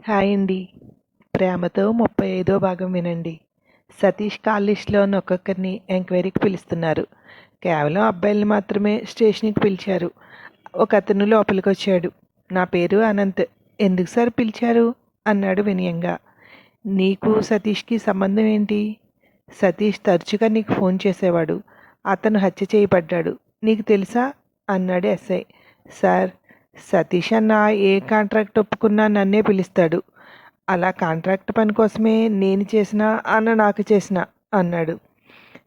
Hi అండి. ప్రేమతో 35వ భాగం వినండి. సతీష్ కాల్ లిస్ట్‌లోని ఒక్కొక్కరిని ఎంక్వైరీకి పిలుస్తున్నారు. కేవలం అబ్బాయిల్ని మాత్రమే స్టేషన్‌కి పిలిచారు. ఒకతను లోపలికొచ్చాడు. నా పేరు అనంత్. ఎందుకు సార్ పిలిచారు? అన్నాడు వినయంగా. నీకు సతీష్‌కి సంబంధం ఏంటి? సతీష్ తరచుగా నీకు ఫోన్ చేసేవాడు. అతను హత్య చేయబడ్డాడు. నీకు తెలుసా? అన్నాడు ఎస్ఐ. సార్, సతీష్ అన్న ఏ కాంట్రాక్ట్ ఒప్పుకున్నా నన్నే పిలుస్తాడు. అలా కాంట్రాక్ట్ పని కోసమే నేను చేసినా అన్న నాకు చేసిన అన్నాడు.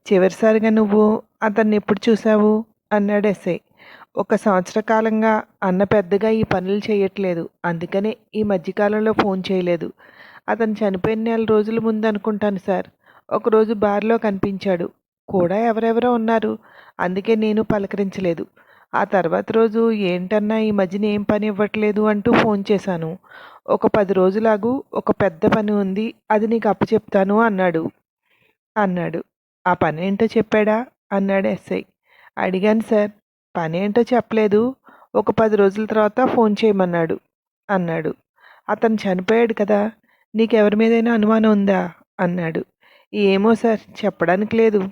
చివరిసారిగా నువ్వు అతన్ని ఎప్పుడు చూసావు? అన్నాడు ఎస్ఐ. 1 సంవత్సర కాలంగా అన్న పెద్దగా ఈ పనులు చేయట్లేదు. అందుకనే ఈ మధ్యకాలంలో ఫోన్ చేయలేదు. అతను చనిపోయిన 4 రోజుల ముందు అనుకుంటాను సార్. ఒకరోజు బార్లో కనిపించాడు. కూడా ఎవరెవరో ఉన్నారు. అందుకే నేను పలకరించలేదు. ఆ తర్వాత రోజు ఏంటన్నా ఈ మధ్యన ఏం పని ఇవ్వట్లేదు అంటూ ఫోన్ చేశాను. ఒక 10 రోజులాగు, ఒక పెద్ద పని ఉంది, అది నీకు అప్పచెప్తాను అన్నాడు. ఆ పనేంటో చెప్పాడా? అన్నాడు ఎస్ఐ. అడిగాను సార్. పనేంటో చెప్పలేదు. ఒక 10 రోజుల తర్వాత ఫోన్ చేయమన్నాడు అన్నాడు. అతను చనిపోయాడు కదా, నీకెవరి మీదైనా అనుమానం ఉందా? అన్నాడు. ఏమో సార్, చెప్పడానికి లేదు.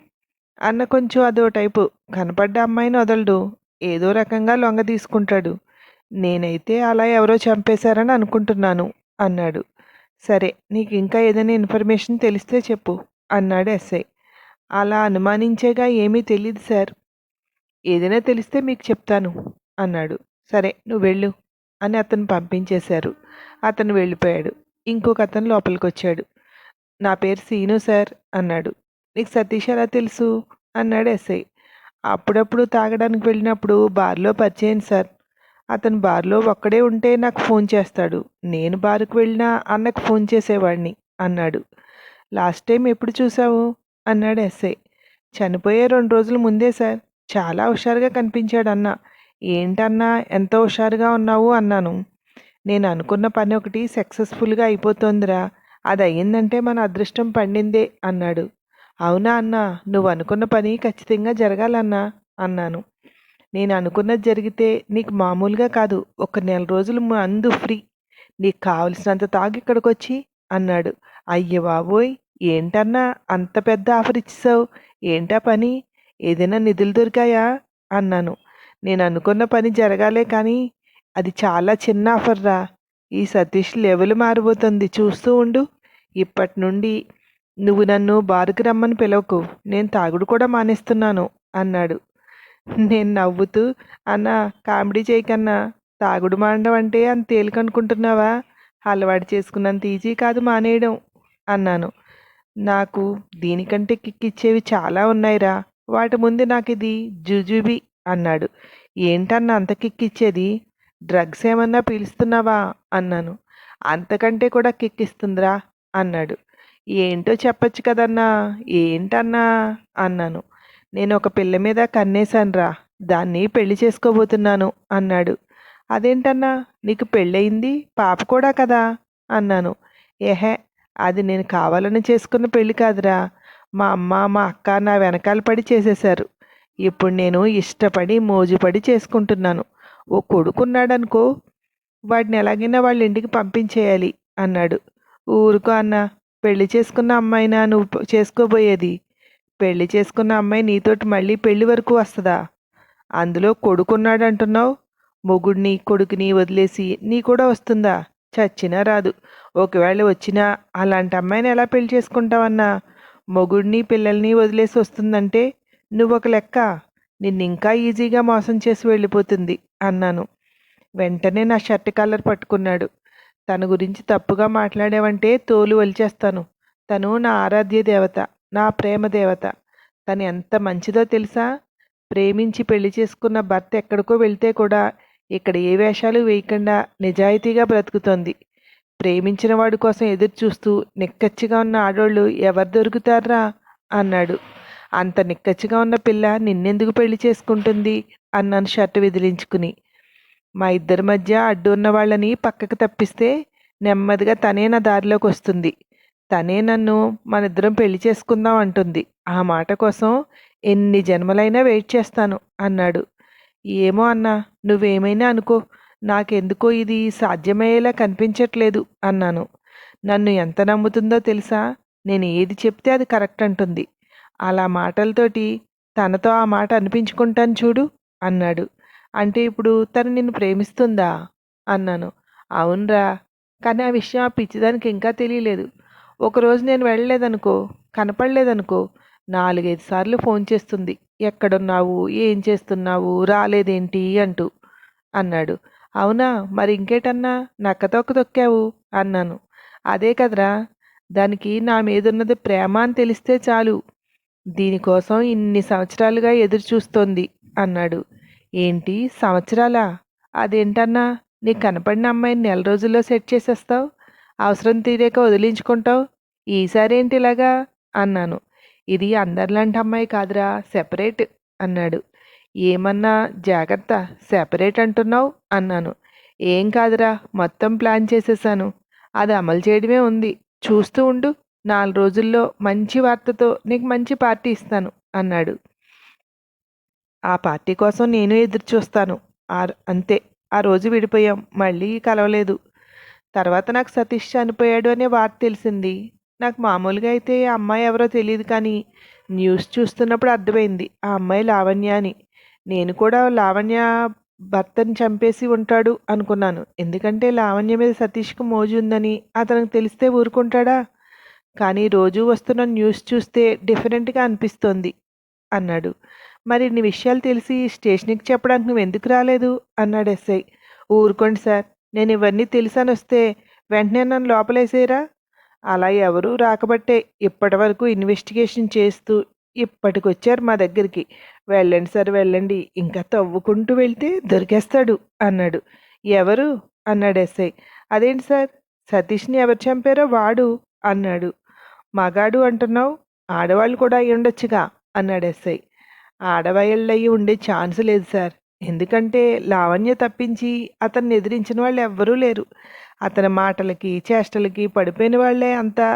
అన్న కొంచెం అదో టైపు. కనపడ్డ అమ్మాయిని వదలడు. ఏదో రకంగా లొంగ తీసుకుంటాడు. నేనైతే అలా ఎవరో చంపేశారని అనుకుంటున్నాను అన్నాడు. సరే, నీకు ఇంకా ఏదైనా ఇన్ఫర్మేషన్ తెలిస్తే చెప్పు అన్నాడు ఎస్ఐ. అలా అనుమానించేగా ఏమీ తెలీదు సార్. ఏదైనా తెలిస్తే మీకు చెప్తాను అన్నాడు. సరే, నువ్వు వెళ్ళు అని అతను పంపించేశారు. అతను వెళ్ళిపోయాడు. ఇంకొక అతను లోపలికొచ్చాడు. నా పేరు సీను సార్ అన్నాడు. నీకు సతీష్ ఎలా తెలుసు? అన్నాడు ఎస్ఐ. అప్పుడప్పుడు తాగడానికి వెళ్ళినప్పుడు బార్లో పరిచయం సార్. అతను బార్లో ఒక్కడే ఉంటే నాకు ఫోన్ చేస్తాడు. నేను బార్కు వెళ్ళినా అన్నకు ఫోన్ చేసేవాడిని అన్నాడు. లాస్ట్ టైం ఎప్పుడు చూసావు? అన్నాడు ఎస్ఐ. చనిపోయే 2 రోజుల ముందే సార్. చాలా హుషారుగా కనిపించాడు అన్న. ఏంటన్నా ఎంత హుషారుగా ఉన్నావు అన్నాను. నేను అనుకున్న పని ఒకటి సక్సెస్ఫుల్గా అయిపోతోందిరా. అది అయ్యిందంటే మన అదృష్టం పండిందే అన్నాడు. అవునా అన్నా, నువ్వు అనుకున్న పని ఖచ్చితంగా జరగాలన్నా అన్నాను. నేను అనుకున్నది జరిగితే నీకు మామూలుగా కాదు, ఒక 1 నెల రోజులు మందు ఫ్రీ. నీకు కావలసినంత తాగి ఇక్కడికొచ్చి అన్నాడు. అయ్య బాబోయ్, ఏంటన్నా అంత పెద్ద ఆఫర్ ఇచ్చేసావు? ఏంటా పని? ఏదైనా నిధులు దొరికాయా అన్నాను. నేను అనుకున్న పని జరగాలే కానీ అది చాలా చిన్న ఆఫర్ రా. ఈ సతీష్ లెవెల్ మారిపోతుంది, చూస్తూ ఉండు. ఇప్పటి నుండి నువ్వు నన్ను బారుకు రమ్మని పిలవకు. నేను తాగుడు కూడా మానేస్తున్నాను అన్నాడు. నేను నవ్వుతూ, అన్నా కామెడీ చేయకన్నా. తాగుడు మానడం అంటే అంత తేలికనుకుంటున్నావా? అలవాటు చేసుకున్నంత ఈజీ కాదు మానేయడం అన్నాను. నాకు దీనికంటే కిక్కిచ్చేవి చాలా ఉన్నాయిరా. వాటి ముందు నాకు ఇది జుజుబి అన్నాడు. ఏంటన్నా అంత కిక్కిచ్చేది? డ్రగ్స్ ఏమన్నా పీలుస్తున్నావా అన్నాను. అంతకంటే కూడా కిక్కిస్తుందిరా అన్నాడు. ఏంటో చెప్పచ్చు కదన్నా. ఏంటన్నా అన్నాను. నేను ఒక పిల్ల మీద కన్నేశానురా. దాన్ని పెళ్లి చేసుకోబోతున్నాను అన్నాడు. అదేంటన్నా, నీకు పెళ్ళయింది, పాప కూడా కదా అన్నాను. ఏహే, అది నేను కావాలని చేసుకున్న పెళ్లి కాదురా. మా అమ్మ మా అక్క నా వెనకాల పడి చేసేశారు. ఇప్పుడు నేను ఇష్టపడి మోజుపడి చేసుకుంటున్నాను. ఓ కొడుకున్నాడనుకో, వాడిని ఎలాగైనా వాళ్ళ ఇంటికి పంపించేయాలి అన్నాడు. ఊరుకో అన్న, పెళ్లి చేసుకున్న అమ్మాయినా నువ్వు చేసుకోబోయేది? పెళ్లి చేసుకున్న అమ్మాయి నీతోటి మళ్ళీ పెళ్లి వరకు వస్తుందా? అందులో కొడుకున్నాడు అంటున్నావు. మొగుడిని కొడుకుని వదిలేసి నీ కూడా వస్తుందా? చచ్చినా రాదు. ఒకవేళ వచ్చినా అలాంటి అమ్మాయిని ఎలా పెళ్లి చేసుకుంటావన్నా? మొగుడిని పిల్లల్ని వదిలేసి వస్తుందంటే నువ్వొక లెక్క. నిన్నింకా ఈజీగా మోసం చేసి వెళ్ళిపోతుంది అన్నాను. వెంటనే నా షర్ట్ కాలర్ పట్టుకున్నాడు. తన గురించి తప్పుగా మాట్లాడావంటే తోలు వలిచేస్తాను. తను నా ఆరాధ్య దేవత, నా ప్రేమ దేవత. తను ఎంత మంచిదో తెలుసా? ప్రేమించి పెళ్లి చేసుకున్న భర్త ఎక్కడికో వెళ్తే కూడా ఇక్కడ ఏ వేషాలు వేయకుండా నిజాయితీగా బ్రతుకుతోంది. ప్రేమించిన వాడి కోసం ఎదురు చూస్తూ నిక్కచ్చిగా ఉన్న ఆడోళ్ళు ఎవరు దొరుకుతారా అన్నాడు. అంత నిక్కచ్చిగా ఉన్న పిల్ల నిన్నెందుకు పెళ్లి చేసుకుంటుంది అన్నాను షర్టు విదిలించుకుని. మా ఇద్దరి మధ్య అడ్డు ఉన్న వాళ్ళని పక్కకు తప్పిస్తే నెమ్మదిగా తనే నా దారిలోకి వస్తుంది. తనే నన్ను మనిద్దరం పెళ్లి చేసుకుందాం అంటుంది. ఆ మాట కోసం ఎన్ని జన్మలైనా వెయిట్ చేస్తాను అన్నాడు. ఏమో అన్నా, నువ్వేమైనా అనుకో, నాకెందుకో ఇది సాధ్యమయ్యేలా కనిపించట్లేదు అన్నాను. నన్ను ఎంత నమ్ముతుందో తెలుసా? నేను ఏది చెప్తే అది కరెక్ట్ అంటుంది. అలా మాటలతోటి తనతో ఆ మాట అనిపించుకుంటాను చూడు అన్నాడు. అంటే ఇప్పుడు తను నిన్ను ప్రేమిస్తుందా అన్నాను. అవునరా, కానీ ఆ విషయం ఆ పిచ్చిదానికి ఇంకా తెలియలేదు. ఒకరోజు నేను వెళ్ళలేదనుకో, కనపడలేదనుకో, 4-5 సార్లు ఫోన్ చేస్తుంది. ఎక్కడున్నావు, ఏం చేస్తున్నావు, రాలేదేంటి అంటూ అన్నాడు. అవునా, మరి ఇంకేటన్నా నక్కతొక్క తొక్కావు అన్నాను. అదే కదరా, దానికి నా మీదున్నది ప్రేమ అని తెలిస్తే చాలు, దీనికోసం ఇన్ని సంవత్సరాలుగా ఎదురు చూస్తోంది అన్నాడు. ఏంటి సంవత్సరాలా? అదేంటన్నా, నీకు కనపడిన అమ్మాయిని నెల రోజుల్లో సెట్ చేసేస్తావు, అవసరం తీరాక వదిలించుకుంటావు, ఈసారి ఏంటి ఇలాగా అన్నాను. ఇది అందరిలాంటి అమ్మాయి కాదురా, సెపరేట్ అన్నాడు. ఏమన్నా జాగ్రత్త, సెపరేట్ అంటున్నావు అన్నాను. ఏం కాదురా, మొత్తం ప్లాన్ చేసేసాను, అది అమలు చేయడమే ఉంది, చూస్తూ ఉండు, 4 రోజుల్లో మంచి వార్తతో నీకు మంచి పార్టీ ఇస్తాను అన్నాడు. ఆ పార్టీ కోసం నేను ఎదురు చూస్తాను. అంతే. ఆ రోజు విడిపోయాం, మళ్ళీ కలవలేదు. తర్వాత నాకు సతీష్ చనిపోయాడు అనే వార్త తెలిసింది. నాకు మామూలుగా అయితే ఆ అమ్మాయి ఎవరో తెలియదు, కానీ న్యూస్ చూస్తున్నప్పుడు అర్థమైంది ఆ అమ్మాయి లావణ్య అని. నేను కూడా లావణ్య భర్తని చంపేసి ఉంటాడు అనుకున్నాను. ఎందుకంటే లావణ్య మీద సతీష్కి మోజు ఉందని అతనికి తెలిస్తే ఊరుకుంటాడా? కానీ రోజూ వస్తున్న న్యూస్ చూస్తే డిఫరెంట్గా అనిపిస్తోంది అన్నాడు. మరి ఇన్ని విషయాలు తెలిసి స్టేషన్కి చెప్పడానికి నువ్వు ఎందుకు రాలేదు అన్నాడు ఎస్ఐ. ఊరుకోండి సార్, నేను ఇవన్నీ తెలుసని వస్తే వెంటనే నన్ను లోపలేసేయరా? అలా ఎవరూ రాకబట్టే ఇప్పటి వరకు ఇన్వెస్టిగేషన్ చేస్తూ ఇప్పటికొచ్చారు మా దగ్గరికి. వెళ్ళండి సార్ వెళ్ళండి, ఇంకా తవ్వుకుంటూ వెళ్తే దొరికేస్తాడు అన్నాడు. ఎవరు అన్నాడు ఎస్ఐ. అదేంటి సార్, సతీష్ని ఎవరు చంపారో వాడు అన్నాడు. మగాడు అంటున్నావు, ఆడవాళ్ళు కూడా అయి ఉండొచ్చుగా అన్నాడు ఎస్ఐ. ఆడవాళ్ళయ్యి ఉండే ఛాన్స్ లేదు సార్, ఎందుకంటే లావణ్య తప్పించి అతన్ని ఎదిరించిన వాళ్ళు ఎవ్వరూ లేరు. అతని మాటలకి చేష్టలకి పడిపోయిన వాళ్లే అంతా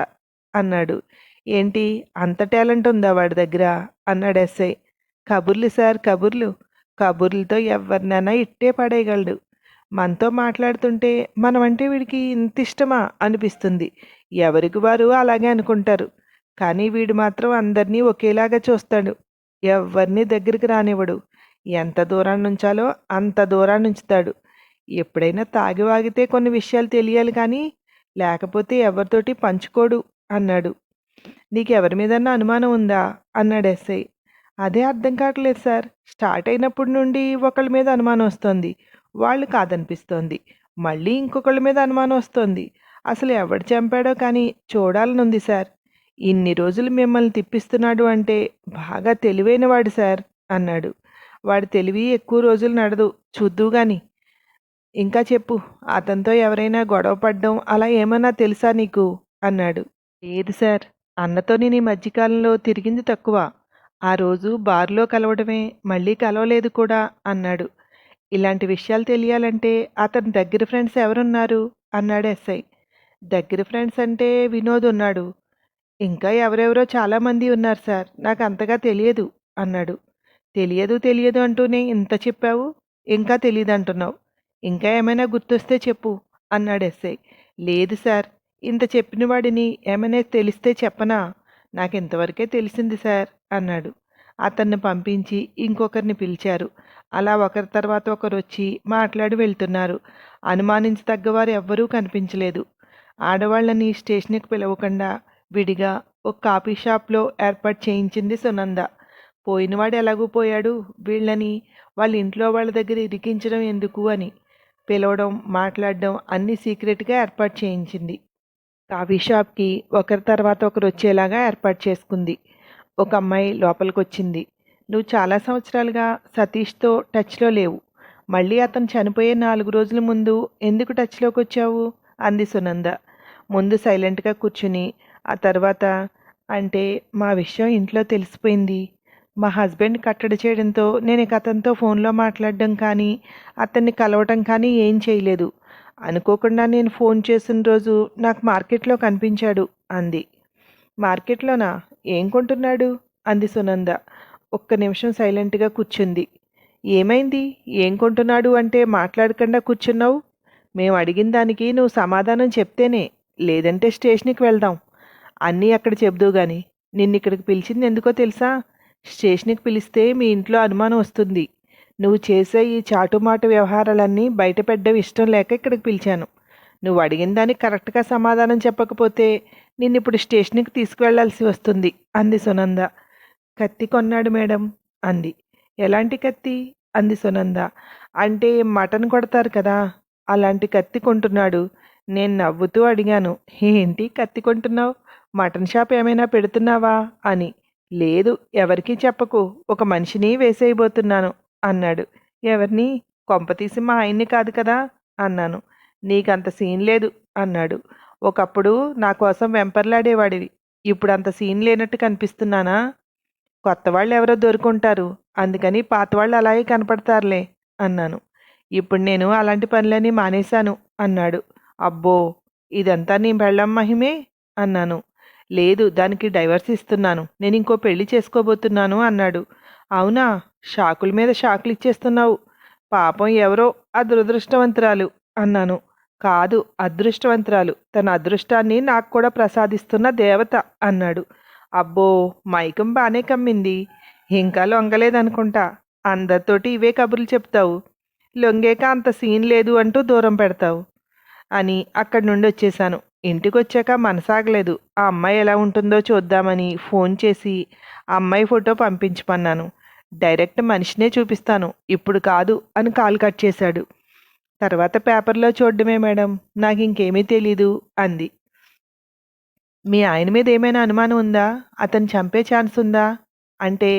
అన్నాడు. ఏంటి, అంత టాలెంట్ ఉందా వాడి దగ్గర అన్నాడు ఎస్ఐ. కబుర్లు సార్, కబుర్లు, కబుర్లతో ఎవరినైనా ఇట్టే పడేయగలడు. మనతో మాట్లాడుతుంటే మనమంటే వీడికి ఇంత ఇష్టమా అనిపిస్తుంది. ఎవరికి వారు అలాగే అనుకుంటారు, కానీ వీడు మాత్రం అందరినీ ఒకేలాగా చూస్తాడు. ఎవరిని దగ్గరికి రానివ్వడు. ఎంత దూరాన్ని ఉంచాలో అంత దూరాన్ని ఉంచుతాడు. ఎప్పుడైనా తాగి వాగితే కొన్ని విషయాలు తెలియాలి, కానీ లేకపోతే ఎవరితోటి పంచుకోడు అన్నాడు. నీకెవరి మీదన్నా అనుమానం ఉందా అన్నాడు ఎస్ఐ. అదే అర్థం కావట్లేదు సార్, స్టార్ట్ అయినప్పటి నుండి ఒకళ్ళ మీద అనుమానం వస్తుంది, వాళ్ళు కాదనిపిస్తోంది, మళ్ళీ ఇంకొకళ్ళ మీద అనుమానం వస్తుంది. అసలు ఎవడు చంపాడో కానీ చూడాలనుంది సార్. ఇన్ని రోజులు మిమ్మల్ని తిప్పిస్తున్నాడు అంటే బాగా తెలివైనవాడు సార్ అన్నాడు. వాడి తెలివి ఎక్కువ రోజులు నడదు, చూద్దువు గాని. ఇంకా చెప్పు, అతనితో ఎవరైనా గొడవ పడ్డం అలా ఏమన్నా తెలుసా నీకు అన్నాడు. లేదు సార్, అన్నతో నేను ఈ మధ్యకాలంలో తిరిగింది తక్కువ. ఆ రోజు బార్లో కలవడమే, మళ్ళీ కలవలేదు కూడా అన్నాడు. ఇలాంటి విషయాలు తెలియాలంటే అతని దగ్గర ఫ్రెండ్స్ ఎవరున్నారు అన్నాడు ఎస్ఐ. దగ్గర ఫ్రెండ్స్ అంటే వినోద్ ఉన్నాడు, ఇంకా ఎవరెవరో చాలామంది ఉన్నారు సార్, నాకు అంతగా తెలియదు అన్నాడు. తెలియదు తెలియదు అంటూనే ఇంత చెప్పావు, ఇంకా తెలియదు అంటున్నావు, ఇంకా ఏమైనా గుర్తొస్తే చెప్పు అన్నాడు ఎస్ఐ. లేదు సార్, ఇంత చెప్పిన వాడిని ఏమైనా తెలిస్తే చెప్పనా, నాకు ఇంతవరకే తెలిసింది సార్ అన్నాడు. అతన్ని పంపించి ఇంకొకరిని పిలిచారు. అలా ఒకరి తర్వాత ఒకరు వచ్చి మాట్లాడి వెళ్తున్నారు. అనుమానించదగ్గవారు ఎవ్వరూ కనిపించలేదు. ఆడవాళ్ళని స్టేషన్కి పిలవకుండా విడిగా ఒక కాఫీ షాప్లో ఏర్పాటు చేయించింది సునంద. పోయినవాడు ఎలాగూ పోయాడు, వీళ్ళని వాళ్ళ ఇంట్లో వాళ్ళ దగ్గర ఇరికించడం ఎందుకు అని పిలవడం, మాట్లాడడం అన్నీ సీక్రెట్గా ఏర్పాటు చేయించింది. కాఫీ షాప్కి ఒకరి తర్వాత ఒకరు వచ్చేలాగా ఏర్పాటు చేసుకుంది. ఒక అమ్మాయి లోపలికి వచ్చింది. నువ్వు చాలా సంవత్సరాలుగా సతీష్తో టచ్లో లేవు, మళ్ళీ అతను చనిపోయే 4 రోజుల ముందు ఎందుకు టచ్లోకి వచ్చావు అంది సునంద. ముందు సైలెంట్గా కూర్చుని ఆ తర్వాత, అంటే మా విషయం ఇంట్లో తెలిసిపోయింది, మా హస్బెండ్ కట్టడి చేయడంతో నేను ఇక అతనితో ఫోన్లో మాట్లాడడం కానీ అతన్ని కలవటం కానీ ఏం చేయలేదు. అనుకోకుండా నేను ఫోన్ చేసిన రోజు నాకు మార్కెట్లో కనిపించాడు అంది. మార్కెట్లోనా, ఏం కొంటున్నాడు అంది సునంద. ఒక్క నిమిషం సైలెంట్గా కూర్చుంది. ఏమైంది? ఏం కొంటున్నాడు అంటే మాట్లాడకుండా కూర్చున్నావు? మేము అడిగిన దానికి నువ్వు సమాధానం చెప్తేనే, లేదంటే స్టేషన్‌కి వెళ్దాం. అన్నీ అక్కడ చెప్దువు గాని. నిన్నిక్కడికి పిలిచింది ఎందుకో తెలుసా? స్టేషన్‌కి పిలిస్తే మీ ఇంట్లో అనుమానం వస్తుంది. నువ్వు చేసే ఈ చాటుమాటు వ్యవహారాలన్నీ బయట పెట్టడం ఇష్టం లేక ఇక్కడికి పిలిచాను. నువ్వు అడిగిన దానికి కరెక్ట్‌గా సమాధానం చెప్పకపోతే నిన్నిప్పుడు స్టేషన్‌కి తీసుకువెళ్లాల్సి వస్తుంది అంది సునంద. కత్తి కొన్నాడు మేడం అంది. ఎలాంటి కత్తి? అంది సునంద. అంటే మటన్ కొడతారు కదా! అలాంటి కత్తి కొంటున్నాడు. నేను నవ్వుతూ అడిగాను. ఏంటి కత్తి కొంటున్నావు? మటన్ షాప్ ఏమైనా పెడుతున్నావా? అని. లేదు, ఎవరికీ చెప్పకు. ఒక మనిషిని వేసేయబోతున్నాను అన్నాడు. ఎవరిని? కొంపతీసి మా ఆయన్ని కాదు కదా అన్నాను. నీకంత సీన్ లేదు అన్నాడు. ఒకప్పుడు నా కోసం వెంపర్లాడేవాడివి. ఇప్పుడంత సీన్ లేనట్టు కనిపిస్తున్నానా? కొత్తవాళ్ళు ఎవరో దొరుకుంటారు. అందుకని పాతవాళ్ళు అలాగే కనపడతారులే అన్నాను. ఇప్పుడు నేను అలాంటి పనులన్నీ మానేశాను అన్నాడు. అబ్బో! ఇదంతా నీ పెళ్ళాం మహిమే అన్నాను. లేదు, దానికి డైవర్స్ ఇస్తున్నాను. నేను ఇంకో పెళ్లి చేసుకోబోతున్నాను అన్నాడు. అవునా? షాకుల మీద షాకులు ఇచ్చేస్తున్నావు. పాపం ఎవరో ఆ దురదృష్టవంతురాలు అన్నాను. కాదు, అదృష్టవంతురాలు. తన అదృష్టాన్ని నాకు కూడా ప్రసాదిస్తున్న దేవత అన్నాడు. అబ్బో! మైకం బానే కమ్మింది. ఇంకా లొంగలేదనుకుంటా. అందరితోటి ఇవే కబుర్లు చెప్తావు. లొంగాక అంత సీన్ లేదు అంటూ దూరం పెడతావు అని అక్కడి నుండి వచ్చేశాను. ఇంటికొచ్చాక మనసాగలేదు. ఆ అమ్మాయి ఎలా ఉంటుందో చూద్దామని ఫోన్ చేసి ఆ అమ్మాయి ఫోటో పంపించమన్నాను. డైరెక్ట్ మనిషినే చూపిస్తాను, ఇప్పుడు కాదు అని కాల్ కట్ చేశాడు. తర్వాత పేపర్లో చూడడమే మేడం, నాకు ఇంకేమీ తెలీదు అంది. మీ ఆయన మీద ఏమైనా అనుమానం ఉందా? అతను చంపే ఛాన్స్ ఉందా? అంటే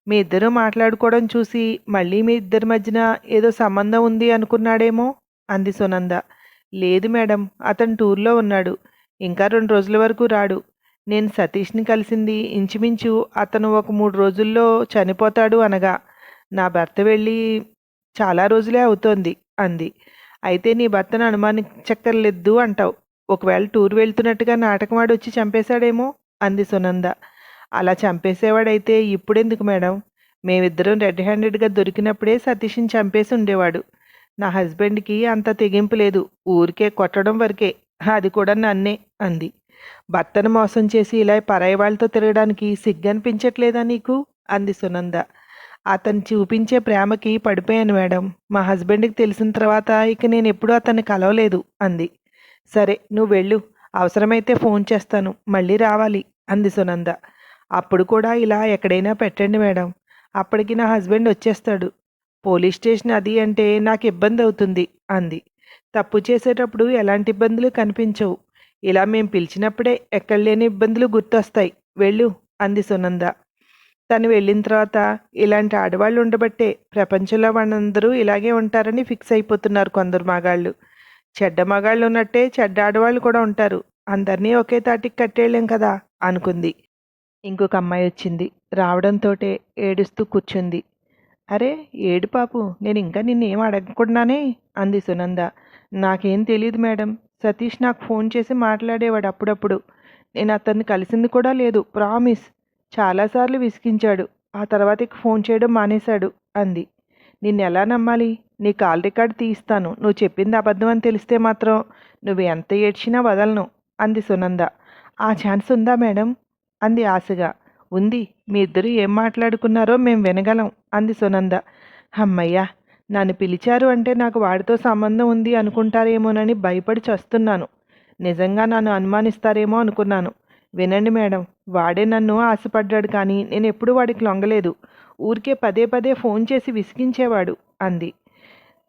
మీ ఇద్దరూ మాట్లాడుకోవడం చూసి మళ్ళీ మీ ఇద్దరి మధ్యన ఏదో సంబంధం ఉంది అనుకున్నాడేమో అంది సునంద. లేదు మేడం, అతను టూర్లో ఉన్నాడు. ఇంకా 2 రోజుల వరకు రాడు. నేను సతీష్ని కలిసింది ఇంచుమించు అతను ఒక 3 రోజుల్లో చనిపోతాడు అనగా. నా భర్త వెళ్ళి చాలా రోజులే అవుతోంది అంది. అయితే నీ భర్తను అనుమానించక్కర్లేదు అంటావు. ఒకవేళ టూర్ వెళ్తున్నట్టుగా నాటకమాడొచ్చి చంపేశాడేమో అంది సునంద. అలా చంపేసేవాడైతే ఇప్పుడెందుకు మేడం? మేమిద్దరం రెడ్ హ్యాండెడ్గా దొరికినప్పుడే సతీష్ని చంపేసి ఉండేవాడు. నా హస్బెండ్కి అంత తెగింపు లేదు. ఊరికే కొట్టడం వరకే. అది కూడా నన్నే అంది. భర్తను మోసం చేసి ఇలా పరాయి వాళ్ళతో తిరగడానికి సిగ్గనిపించట్లేదా నీకు అంది సునంద. అతను చూపించే ప్రేమకి పడిపోయాను మేడం. మా హస్బెండ్కి తెలిసిన తర్వాత ఇక నేను ఎప్పుడూ అతన్ని కలవలేదు అంది. సరే, నువ్వు వెళ్ళు. అవసరమైతే ఫోన్ చేస్తాను. మళ్ళీ రావాలి అంది సునంద. అప్పుడు కూడా ఇలా ఎక్కడైనా పెట్టండి మేడం. అప్పటికి నా హస్బెండ్ వచ్చేస్తాడు. పోలీస్ స్టేషన్ అది అంటే నాకు ఇబ్బంది అవుతుంది అంది. తప్పు చేసేటప్పుడు ఎలాంటి ఇబ్బందులు కనిపించవు. ఇలా మేం పిలిచినప్పుడే ఎక్కడ లేని ఇబ్బందులు గుర్తొస్తాయి. వెళ్ళు అంది సునంద. తను వెళ్ళిన తర్వాత ఇలాంటి ఆడవాళ్ళు ఉండబట్టే ప్రపంచంలో వాళ్ళందరూ ఇలాగే ఉంటారని ఫిక్స్ అయిపోతున్నారు కొందరు మగాళ్ళు. చెడ్డ మగాళ్ళు ఉన్నట్టే చెడ్డ ఆడవాళ్ళు కూడా ఉంటారు. అందరినీ ఒకే తాటికి కట్టేయలేం కదా అనుకుంది. ఇంకొక అమ్మాయి వచ్చింది. రావడంతోటే ఏడుస్తూ కూర్చుంది. అరే ఏడు పాపు, నేను ఇంకా నిన్నేం అడగకుండానే అంది సునంద. నాకేం తెలీదు మేడం. సతీష్ నాకు ఫోన్ చేసి మాట్లాడేవాడు అప్పుడప్పుడు. నేను అతన్ని కలిసింది కూడా లేదు, ప్రామిస్. చాలాసార్లు విసిగించాడు. ఆ తర్వాత ఇక ఫోన్ చేయడం మానేశాడు అంది. నిన్నెలా నమ్మాలి? నీ కాల్ రికార్డ్ తీయిస్తాను. నువ్వు చెప్పింది అబద్ధం అని తెలిస్తే మాత్రం నువ్వు ఎంత ఏడ్చినా వదలను అంది సునంద. ఆ ఛాన్స్ ఉందా మేడం అంది ఆశగా. ఉంది. మీ ఇద్దరు ఏం మాట్లాడుకున్నారో మేం వినగలం అంది సునంద. అమ్మయ్యా, నన్ను పిలిచారు అంటే నాకు వాడితో సంబంధం ఉంది అనుకుంటారేమోనని భయపడి చస్తున్నాను. నిజంగా నన్ను అనుమానిస్తారేమో అనుకున్నాను. వినండి మేడం, వాడే నన్ను ఆశపడ్డాడు కానీ నేను ఎప్పుడూ వాడికి లొంగలేదు. ఊరికే పదే పదే ఫోన్ చేసి విసిగించేవాడు అంది.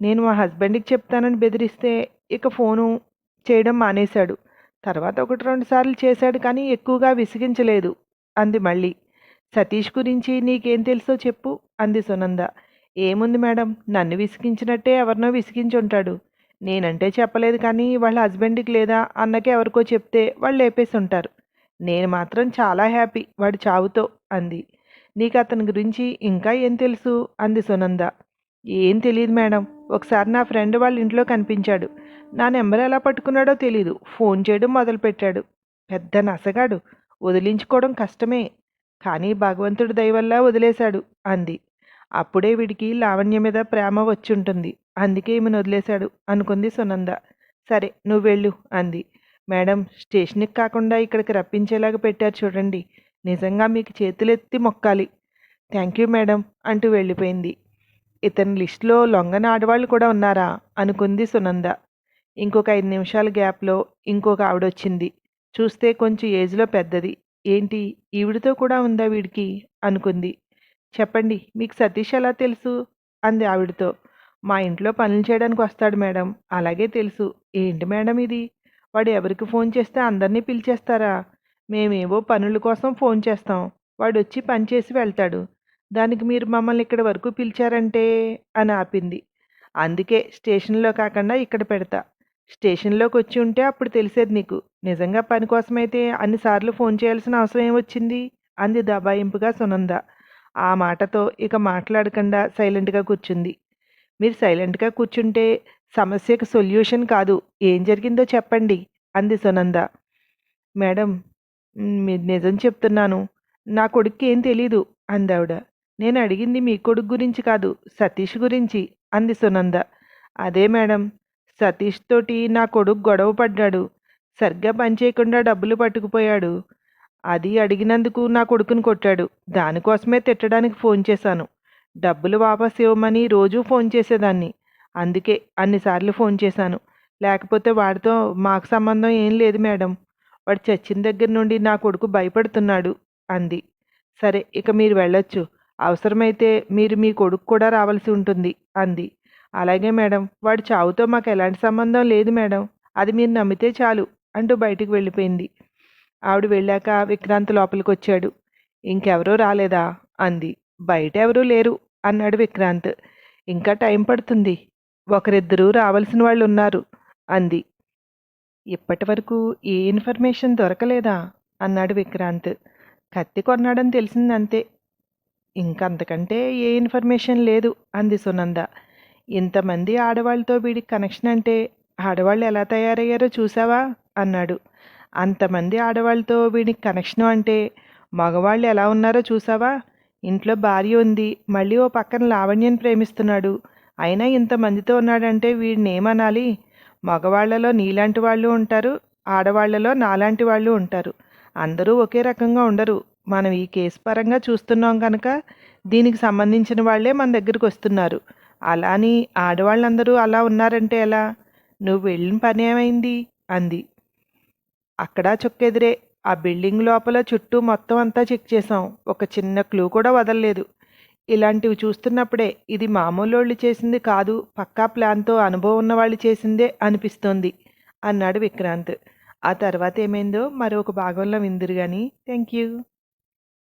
నేను మా హస్బెండ్కి చెప్తానని బెదిరిస్తే ఇక ఫోను చేయడం మానేశాడు. తర్వాత 1-2 సార్లు చేశాడు కానీ ఎక్కువగా విసిగించలేదు అంది మళ్ళీ. సతీష్ గురించి నీకేం తెలుసో చెప్పు అంది సునంద. ఏముంది మేడం, నన్ను విసిగించినట్టే ఎవరినో విసిగించుంటాడు. నేనంటే చెప్పలేదు కానీ వాళ్ళ హస్బెండ్కి లేదా అన్నకే ఎవరికో చెప్తే వాళ్ళు లేపేసి ఉంటారు. నేను మాత్రం చాలా హ్యాపీ వాడి చావుతో అంది. నీకు అతని గురించి ఇంకా ఏం తెలుసు అంది సునంద. ఏం తెలియదు మేడం. ఒకసారి నా ఫ్రెండ్ వాళ్ళ ఇంట్లో కనిపించాడు. నా నెంబర్ ఎలా పట్టుకున్నాడో తెలీదు. ఫోన్ చేయడం మొదలుపెట్టాడు. పెద్ద నసగాడు. వదిలించుకోవడం కష్టమే. కానీ భగవంతుడి దయ వల్ల వదిలేశాడు అంది. అప్పుడే వీడికి లావణ్య మీద ప్రేమ వచ్చుంటుంది. అందుకే ఈమెను వదిలేశాడు అనుకుంది సునంద. సరే నువ్వు వెళ్ళు అంది. మేడం, స్టేషన్కి కాకుండా ఇక్కడికి రప్పించేలాగా పెట్టారు చూడండి. నిజంగా మీకు చేతులెత్తి మొక్కాలి. థ్యాంక్ యూ మేడం అంటూ వెళ్ళిపోయింది. ఇతని లిస్టులో లొంగని ఆడవాళ్ళు కూడా ఉన్నారా అనుకుంది సునంద. ఇంకొక 5 నిమిషాల గ్యాప్లో ఇంకొక ఆవిడొచ్చింది. చూస్తే కొంచెం ఏజ్లో పెద్దది. ఏంటి ఈవిడితో కూడా ఉందా వీడికి అనుకుంది. చెప్పండి, మీకు సతీష్ ఎలా తెలుసు అంది ఆవిడతో. మా ఇంట్లో పనులు చేయడానికి వస్తాడు మేడం, అలాగే తెలుసు. ఏంటి మేడం ఇది, వాడు ఎవరికి ఫోన్ చేస్తే అందరినీ పిలిచేస్తారా? మేమేవో పనుల కోసం ఫోన్ చేస్తాం, వాడు వచ్చి పని చేసి వెళ్తాడు. దానికి మీరు మమ్మల్ని ఇక్కడి వరకు పిలిచారంటే అని ఆపింది. అందుకే స్టేషన్లో కాకుండా ఇక్కడ పెడతా. స్టేషన్లోకి వచ్చి ఉంటే అప్పుడు తెలిసేది నీకు. నిజంగా పని కోసమైతే అన్నిసార్లు ఫోన్ చేయాల్సిన అవసరం ఏమొచ్చింది అంది దబాయింపుగా సునంద. ఆ మాటతో ఇక మాట్లాడకుండా సైలెంట్గా కూర్చుంది. మీరు సైలెంట్గా కూర్చుంటే సమస్యకు సొల్యూషన్ కాదు, ఏం జరిగిందో చెప్పండి అంది సునంద. మేడం, మీరు నిజం చెప్తున్నాను, నా కొడుక్కి ఏం తెలీదు అందావిడ. నేను అడిగింది మీ కొడుకు గురించి కాదు, సతీష్ గురించి అంది సునంద. అదే మేడం, సతీష్ తోటి నా కొడుకు గొడవ పడ్డాడు. సరిగ్గా పనిచేయకుండా డబ్బులు పట్టుకుపోయాడు. అది అడిగినందుకు నా కొడుకుని కొట్టాడు. దానికోసమే తిట్టడానికి ఫోన్ చేశాను. డబ్బులు వాపస్ ఇవ్వమని రోజూ ఫోన్ చేసేదాన్ని. అందుకే అన్నిసార్లు ఫోన్ చేశాను. లేకపోతే వాడితో మాకు సంబంధం ఏం లేదు మేడం. వాడు చచ్చిన దగ్గర నుండి నా కొడుకు భయపడుతున్నాడు అంది. సరే, ఇక మీరు వెళ్ళొచ్చు. అవసరమైతే మీరు మీ కొడుకు కూడా రావాల్సి ఉంటుంది అంది. అలాగే మేడం, వాడి చావుతో మాకు ఎలాంటి సంబంధం లేదు మేడం. అది మీరు నమ్మితే చాలు అంటూ బయటికి వెళ్ళిపోయింది. ఆవిడ వెళ్ళాక విక్రాంత్ లోపలికి వచ్చాడు. ఇంకెవరూ రాలేదా అంది. బయట ఎవరూ లేరు అన్నాడు విక్రాంత్. ఇంకా టైం పడుతుంది, ఒకరిద్దరూ రావాల్సిన వాళ్ళు ఉన్నారు అంది. ఇప్పటి వరకు ఏ ఇన్ఫర్మేషన్ దొరకలేదా అన్నాడు విక్రాంత్. కత్తి కొన్నాడని తెలిసిందంతే, ఇంకంతకంటే ఏ ఇన్ఫర్మేషన్ లేదు అంది సునంద. ఇంతమంది ఆడవాళ్ళతో వీడికి కనెక్షన్ అంటే ఆడవాళ్ళు ఎలా తయారయ్యారో చూసావా అన్నాడు. అంతమంది ఆడవాళ్ళతో వీడికి కనెక్షన్ అంటే మగవాళ్ళు ఎలా ఉన్నారో చూసావా? ఇంట్లో భార్య ఉంది, మళ్ళీ ఓ పక్కన లావణ్యని ప్రేమిస్తున్నాడు. అయినా ఇంతమందితో ఉన్నాడంటే వీడిని ఏమనాలి? మగవాళ్లలో నీలాంటి వాళ్ళు ఉంటారు, ఆడవాళ్లలో నాలాంటి వాళ్ళు ఉంటారు. అందరూ ఒకే రకంగా ఉండరు. మనం ఈ కేసు పరంగా చూస్తున్నాం కనుక దీనికి సంబంధించిన వాళ్లే మన దగ్గరికి వస్తున్నారు. అలా అని ఆడవాళ్ళందరూ అలా ఉన్నారంటే ఎలా? నువ్వు వెళ్ళిన పని ఏమైంది అంది. అక్కడ చొక్కెదిరే. ఆ బిల్డింగ్ లోపల చుట్టూ మొత్తం అంతా చెక్ చేసాం. ఒక చిన్న క్లూ కూడా వదలలేదు. ఇలాంటివి చూస్తున్నప్పుడే ఇది మామూలోళ్ళు చేసింది కాదు, పక్కా ప్లాన్తో అనుభవం ఉన్న వాళ్ళు చేసిందే అనిపిస్తోంది అన్నాడు విక్రాంత్. ఆ తర్వాత ఏమైందో మరొక భాగంలో విందురు కానీ. Thank you.